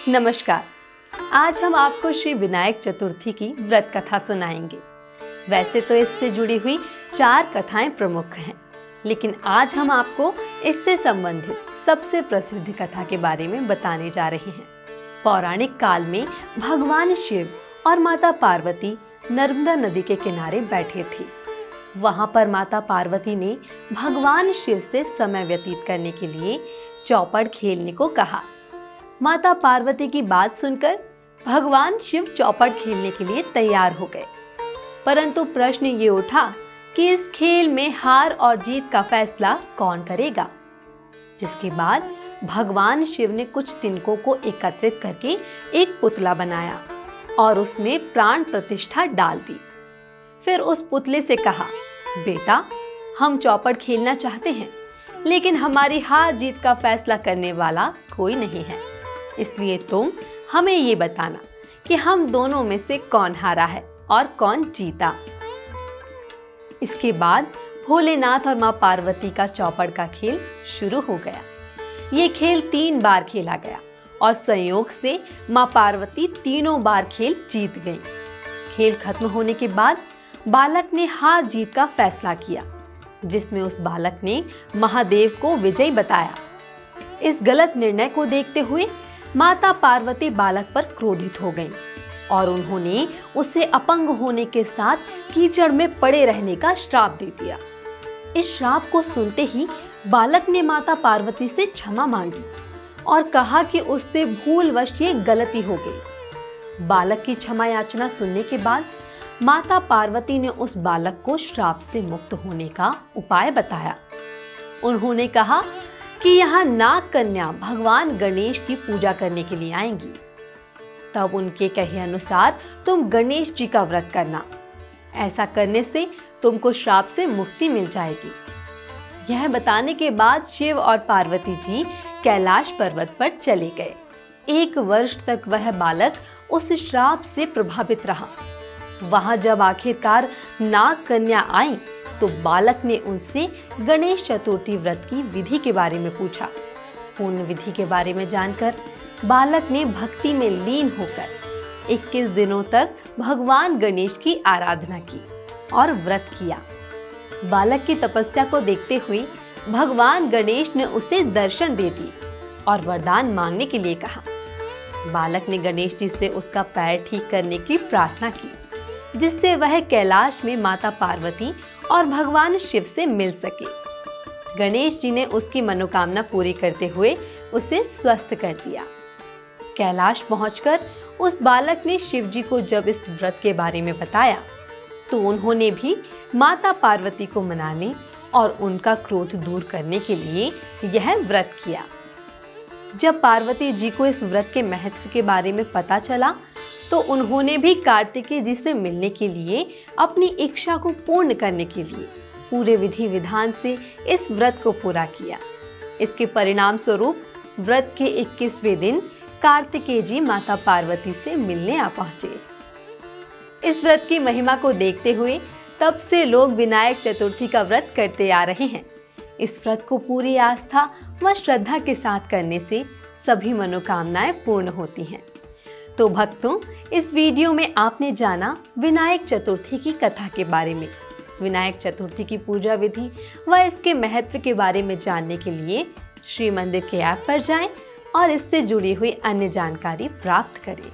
नमस्कार। आज हम आपको श्री विनायक चतुर्थी की व्रत कथा सुनाएंगे। वैसे तो इससे जुड़ी हुई 4 कथाएं प्रमुख हैं, लेकिन आज हम आपको इससे संबंधित सबसे प्रसिद्ध कथा के बारे में बताने जा रहे हैं। पौराणिक काल में भगवान शिव और माता पार्वती नर्मदा नदी के किनारे बैठे थे। वहां पर माता पार्वती ने भगवान शिव से समय व्यतीत करने के लिए चौपड़ खेलने को कहा। माता पार्वती की बात सुनकर भगवान शिव चौपड़ खेलने के लिए तैयार हो गए, परंतु प्रश्न ये उठा कि इस खेल में हार और जीत का फैसला कौन करेगा। जिसके बाद भगवान शिव ने कुछ तिनकों को एकत्रित करके एक पुतला बनाया और उसमें प्राण प्रतिष्ठा डाल दी। फिर उस पुतले से कहा, बेटा, हम चौपड़ खेलना चाहते हैं, लेकिन हमारी हार जीत का फैसला करने वाला कोई नहीं है, इसलिए तुम हमें ये बताना कि हम दोनों में से कौन हारा है और कौन जीता। इसके बाद भोलेनाथ और मां पार्वती का चौपड़ का खेल शुरू हो गया। ये खेल 3 बार खेला गया और संयोग से मां पार्वती तीनों बार खेल जीत गईं। खेल खत्म होने के बाद बालक ने हार जीत का फैसला किया, जिसमें उस बालक ने महादेव को विजयी बताया। इस गलत निर्णय को देखते हुए माता पार्वती बालक पर क्रोधित हो गईं और उन्होंने उसे अपंग होने के साथ कीचड़ में पड़े रहने का श्राप दे दिया। इस श्राप को सुनते ही बालक ने माता पार्वती से क्षमा मांगी और कहा कि उससे भूलवश ये गलती हो गई। बालक की क्षमा याचना सुनने के बाद माता पार्वती ने उस बालक को श्राप से मुक्त होने का उपाय बताया। उन्होंने कहा कि यहाँ नाग कन्या भगवान गणेश की पूजा करने के लिए आएंगी। तब उनके कहे अनुसार तुम गणेश जी का व्रत करना। ऐसा करने से तुमको श्राप से मुक्ति मिल जाएगी। यह बताने के बाद शिव और पार्वती जी कैलाश पर्वत पर चले गए। 1 वर्ष तक वह बालक उस श्राप से प्रभावित रहा। वहां जब आखिरकार नाग कन्या आई तो बालक ने उनसे गणेश चतुर्थी व्रत की विधि के बारे में पूछा। पूर्ण विधि के बारे में जानकर बालक ने भक्ति में लीन होकर 21 दिनों तक भगवान गणेश की आराधना की और व्रत किया। बालक की तपस्या को देखते हुए भगवान गणेश ने उसे दर्शन दे दिए और वरदान मांगने के लिए कहा। बालक ने गणेश जी से उसका पैर ठीक करने की प्रार्थना की, जिससे वह कैलाश में माता पार्वती और भगवान शिव से मिल सके। गणेश जी ने उसकी मनोकामना पूरी करते हुए उसे स्वस्थ कर दिया। कैलाश पहुंचकर उस बालक ने शिव जी को जब इस व्रत के बारे में बताया तो उन्होंने भी माता पार्वती को मनाने और उनका क्रोध दूर करने के लिए यह व्रत किया। जब पार्वती जी को इस व्रत के महत्व के बारे में पता चला तो उन्होंने भी कार्तिकेय जी से मिलने के लिए अपनी इच्छा को पूर्ण करने के लिए पूरे विधि विधान से इस व्रत को पूरा किया। इसके परिणाम स्वरूप व्रत के 21वें दिन कार्तिकेय जी माता पार्वती से मिलने आ पहुंचे। इस व्रत की महिमा को देखते हुए तब से लोग विनायक चतुर्थी का व्रत करते आ रहे हैं। इस व्रत को पूरी आस्था व श्रद्धा के साथ करने से सभी मनोकामनाएं पूर्ण होती हैं। तो भक्तों, इस वीडियो में आपने जाना विनायक चतुर्थी की कथा के बारे में। विनायक चतुर्थी की पूजा विधि व इसके महत्व के बारे में जानने के लिए श्री मंदिर के ऐप पर जाएं और इससे जुड़ी हुई अन्य जानकारी प्राप्त करें।